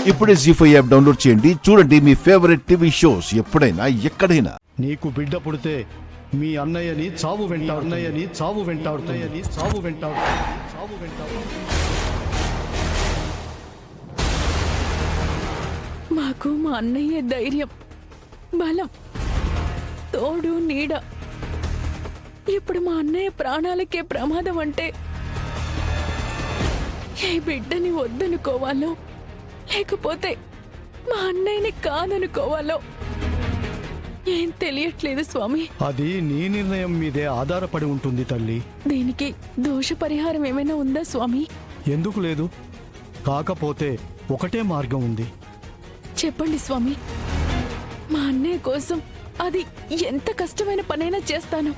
ఇప్పుడే జీ5 app download చేయండి. చూడండి మీ ఫేవరెట్ టీవీ షోస్ ఎప్పుడైనా ఎక్కడైనా. నీకు బిడ్డ పుడితే మీ అన్నయ్యని చావు వెంటాడుతుంది. మాకు మా అన్నయ్య ధైర్యం, బలం, తోడు, నీడ. ఇప్పుడు మా అన్నయ్య ప్రాణాలకే ప్రమాదం అంటే ఏ బిడ్డని వద్దనుకోవాలో లేకపోతే మా అన్నయ్యని కాదనుకోవాలో ఏం తెలియట్లేదు స్వామి. అది నీ నిర్ణయం మీదే ఆధారపడి ఉంటుంది తల్లి. దీనికి దోష పరిహారం ఏమైనా ఉందా స్వామి? ఎందుకు లేదు? కాకపోతే ఒకటే మార్గం ఉంది. చెప్పండి స్వామి. మా అన్నయ్య కోసం అది ఎంత కష్టమైన పనైనా చేస్తాను.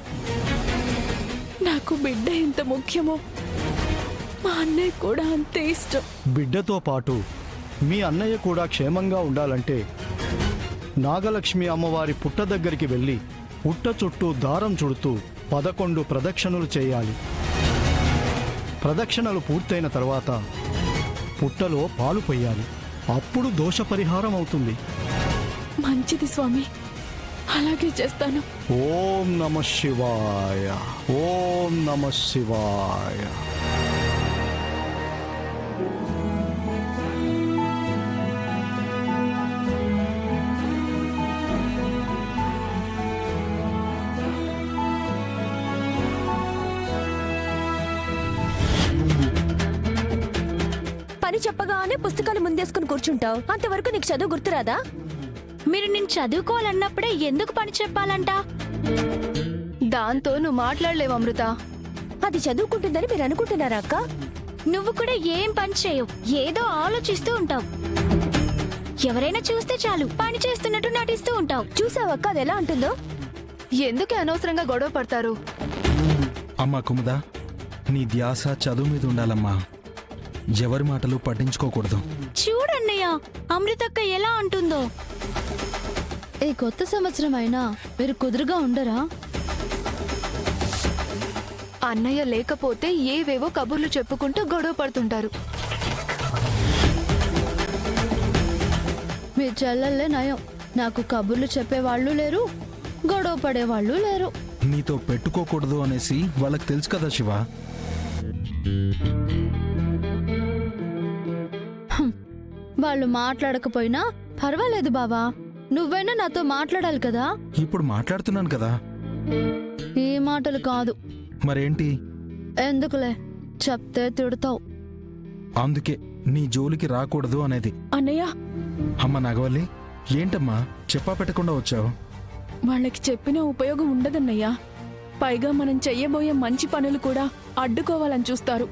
నాకు బిడ్డ ఎంత ముఖ్యమో మా అన్నయ్య కూడా అంతే ఇష్టం. బిడ్డతో పాటు మీ అన్నయ్య కూడా క్షేమంగా ఉండాలంటే నాగలక్ష్మి అమ్మవారి పుట్ట దగ్గరికి వెళ్ళి పుట్ట చుట్టూ దారం చుడుతూ 11 ప్రదక్షిణలు చేయాలి. ప్రదక్షిణలు పూర్తయిన తర్వాత పుట్టలో పాలు పొయ్యాలి. అప్పుడు దోష పరిహారం అవుతుంది. మంచిది స్వామి, అలాగే చేస్తాను. ఓం నమః శివాయ, ఓం నమః శివాయ. పని చెప్పగానే పుస్తకాలు ముందేసుకుని కూర్చుంటావు. అంతవరకు నీకు చదువు గుర్తురాదా? మీరు నేను చదువుకోవాలన్నప్పుడే ఎందుకు పని చెప్పాలంట? దాంతో నువ్వు మాట్లాడలేవు అమృత. అది చదువుకుంటుందని మీరు అనుకుంటున్నారా అక్క? నువ్వు కూడా ఏం పని చేయవు, ఏదో ఆలోచిస్తూ ఉంటావు. ఎవరైనా చూస్తే చాలు పని చేస్తున్నట్టు నటిస్తూ ఉంటావు. చూసావక్క అది ఎలా అంటుందో? ఎందుకు అనవసరంగా గొడవ పడతారు? అమ్మా కుముద, నీ ధ్యాస చదువు మీద ఉండాలమ్మా. ఎవరి మాటలు పట్టించుకోకూడదు. చూడన్నయ్య, అమృతక్క ఎలా అంటుందో. ఈ కొత్త సంవత్సరం అయినా మీరు కుదురుగా ఉండరా? అన్నయ్య లేకపోతే ఏవేవో కబుర్లు చెప్పుకుంటూ గొడవ పడుతుంటారు. మీ చెల్లెల్లే నయం. నాకు కబుర్లు చెప్పేవాళ్ళు లేరు, గొడవ పడేవాళ్ళు లేరు. నీతో పెట్టుకోకూడదు అనేసి వాళ్ళకి తెలుసు కదా శివ. వాళ్ళు మాట్లాడకపోయినా పర్వాలేదు బావా, నువ్వైనా నాతో మాట్లాడాలి కదా. ఇప్పుడు మాట్లాడుతున్నాను కదా. ఈ మాటలు కాదు. మరేంటి? ఎందుకులే, చెప్తే తిడతావు. అందుకే నీ జోలికి రాకూడదు అనేది. అన్నయ్య, అమ్మ నాగవల్లి, ఏంటమ్మా చెప్పా పెట్టకుండా వచ్చావు? వాళ్ళకి చెప్పిన ఉపయోగం ఉండదన్నయ్యా. పైగా మనం చెయ్యబోయే మంచి పనులు కూడా అడ్డుకోవాలని చూస్తారు.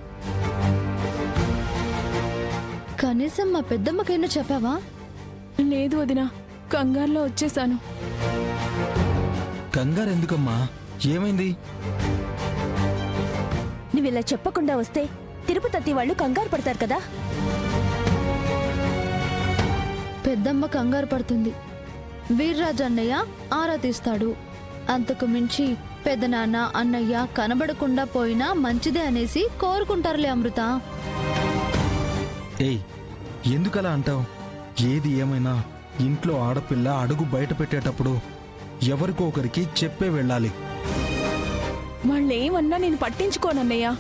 కనీసం మా పెద్దమ్మకైనా చెప్పావా? లేదు వదినా, కంగారులో వచ్చేసాను. కంగారు ఎందుకమ్మా? ఏమైంది? నువ్వు ఇలా చెప్పకుండా వస్తే తిరుపతి వాళ్ళు కంగారు పడతారు కదా. పెద్దమ్మ కంగారు పడుతుంది. వీర్రాజు అన్నయ్య ఆరా తీస్తాడు. అంతకు మించి పెద్దనాన్న అన్నయ్య కనబడకుండా పోయినా మంచిదే అనేసి కోరుకుంటారులే అమృత. ఏయ్, ఎందుకలా అంటావు? ఏది ఏమైనా ఇంట్లో ఆడపిల్ల అడుగు బయట పెట్టేటప్పుడు ఎవరికో ఒకరికి చెప్పే వెళ్ళాలి. వాళ్ళేమన్నా నేను పట్టించుకోనన్నయ్యా.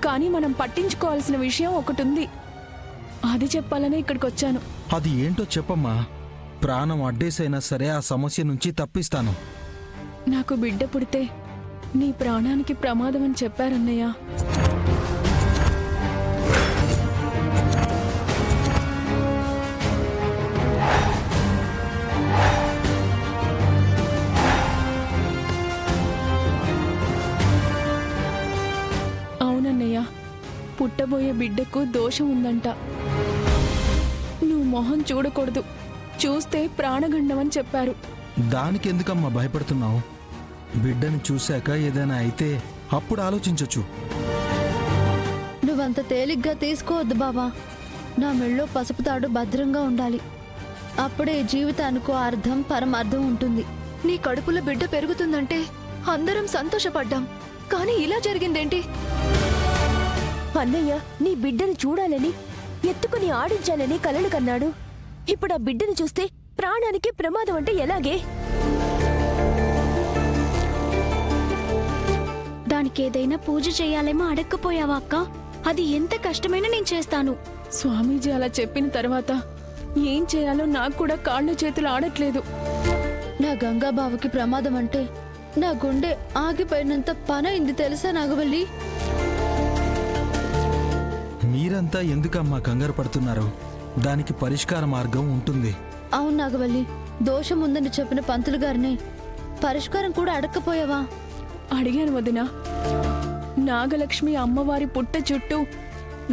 కానీ మనం పట్టించుకోవాల్సిన విషయం ఒకటి ఉంది. అది చెప్పాలనే ఇక్కడికి వచ్చాను. అది ఏంటో చెప్పమ్మా. ప్రాణం అడ్డేసైనా సరే ఆ సమస్య నుంచి తప్పిస్తాను. నాకు బిడ్డ పుడితే నీ ప్రాణానికి ప్రమాదం అని చెప్పారన్నయ్యా. అవునన్నయ్య, పుట్టబోయే బిడ్డకు దోషం ఉందంట. నువ్వు మొహం చూడకూడదు, చూస్తే ప్రాణగండం అని చెప్పారు. దానికెందుకమ్మా భయపడుతున్నావు? బిడ్డని చూశాక ఏదైనా అయితే అప్పుడు ఆలోచించొచ్చు. నువ్వంత తేలిగ్గా తీసుకోవద్దు బావా. నా మెళ్ళో పసుపు తాడు భద్రంగా ఉండాలి. అప్పుడే జీవితానికో అర్థం పరమార్థం ఉంటుంది. నీ కడుపులో బిడ్డ పెరుగుతుందంటే అందరం సంతోషపడ్డాం. కానీ ఇలా జరిగిందేంటి? అన్నయ్య నీ బిడ్డను చూడాలని ఎత్తుకుని ఆడించాలని కలలు కన్నాడు. ఇప్పుడు ఆ బిడ్డను చూస్తే ప్రాణానికి ప్రమాదం అంటే ఎలాగే? దానికి ఏదైనా పూజ చేయాలేమో అడగకపోయావా అక్క? అది ఎంత కష్టమైనా నేను చేస్తాను. స్వామీజీ అలా చెప్పిన తర్వాత ఏం చేయాలో నాకు కూడా కాళ్ళు చేతులు ఆడట్లేదు. నా గంగాబావకి ప్రమాదం అంటే నా గుండె ఆగిపోయినంత పనైంది తెలుసా నాగవల్లి? మీరంతా ఎందుకమ్మా కంగారు పడుతున్నారు? దానికి పరిష్కార మార్గం ఉంటుంది. అవును నాగవల్లి, దోషం ఉందని చెప్పిన పంతులు గారిని పరిష్కారం కూడా అడగకపోయావా? అడిగాను వదినా. నాగలక్ష్మి అమ్మవారి పుట్ట చుట్టూ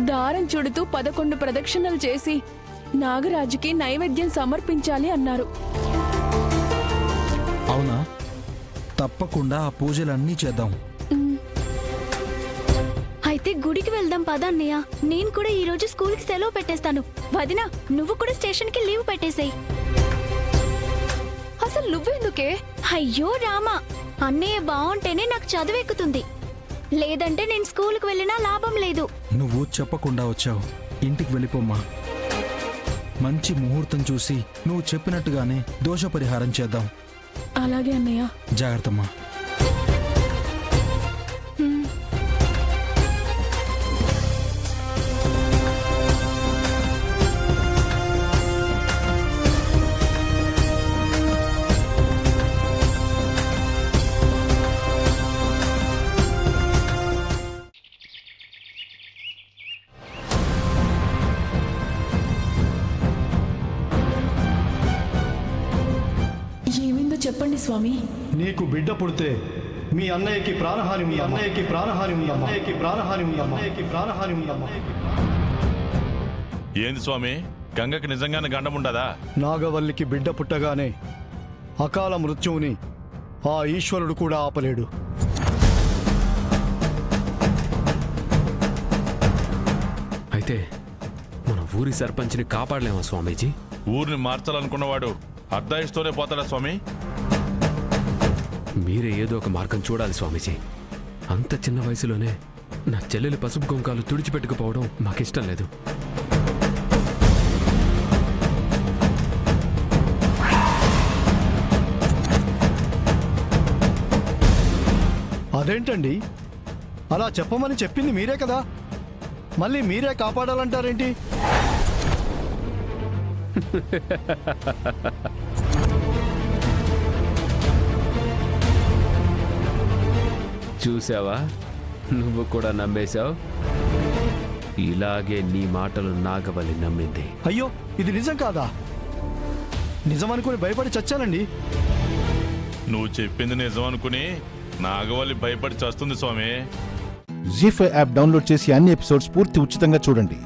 దారం చుడుతూ 11 ప్రదక్షిణలు చేసి నాగరాజుకి నైవేద్యం సమర్పించాలి అన్నారు. అవునా? తప్పకుండా ఆ పూజలన్నీ చేద్దాం. అయితే గుడికి వెళ్దాం పద అన్నయ్య. నేను కూడా ఈ రోజు స్కూల్కి సెలవు పెట్టేస్తాను. వదినా, నువ్వు కూడా స్టేషన్కి లీవ్ పెట్టేసేయ్. అసలు నువ్వెందుకే? అయ్యో రామా, అన్నయ్య బాగుంటేనే నాకు చదువెక్కుతుంది. లేదంటే నేను స్కూల్కి వెళ్ళినా లాభం లేదు. నువ్వు చెప్పకుండా వచ్చావు. ఇంటికి వెళ్ళిపోమ్మా. మంచి ముహూర్తం చూసి నువ్వు చెప్పినట్టుగానే దోష పరిహారం చేద్దాం. అలాగే అన్నయ్య. జాగ్రత్తమ్మా. ఏమిందో చెప్పండి స్వామి. నీకు బిడ్డ పుడితే మీ అన్నయ్యకి ప్రాణహాని ఉంది, అన్నయ్యకి ప్రాణహాని ఉంది, అన్నయ్యకి ప్రాణహాని ఉంది, అన్నయ్యకి ప్రాణహాని ఉంది. ఏంది స్వామి, గంగకి నిజంగానే గండం ఉండదా? నాగవల్లికి బిడ్డ పుట్టగానే అకాల మృత్యువుని ఆ ఈశ్వరుడు కూడా ఆపలేడు. అయితే మన ఊరి సర్పంచ్ని కాపాడలేమా స్వామీజీ? ఊరిని మార్చాలనుకున్నవాడు అర్ధాయిస్తూనే పోతాడా స్వామి? మీరే ఏదో ఒక మార్గం చూడాలి స్వామీజీ. అంత చిన్న వయసులోనే నా చెల్లెలి పసుపు కుంకాలు తుడిచిపెట్టుకుపోవడం మాకిష్టం లేదు. అదేంటండి, అలా చెప్పమని చెప్పింది మీరే కదా, మళ్ళీ మీరే కాపాడాలంటారేంటి? చూసావా, నువ్వు కూడా నమ్మేశావు. ఇలాగే నీ మాటలు నాగవల్లి నమ్మింది. అయ్యో, ఇది నిజం కాదా? నిజం అనుకుని భయపడి చచ్చానండి. నువ్వు చెప్పింది నిజం అనుకుని నాగవల్లి భయపడి చస్తుంది స్వామి. జీ5 యాప్ డౌన్లోడ్ చేసి అన్ని ఎపిసోడ్స్ పూర్తి ఉచితంగా చూడండి.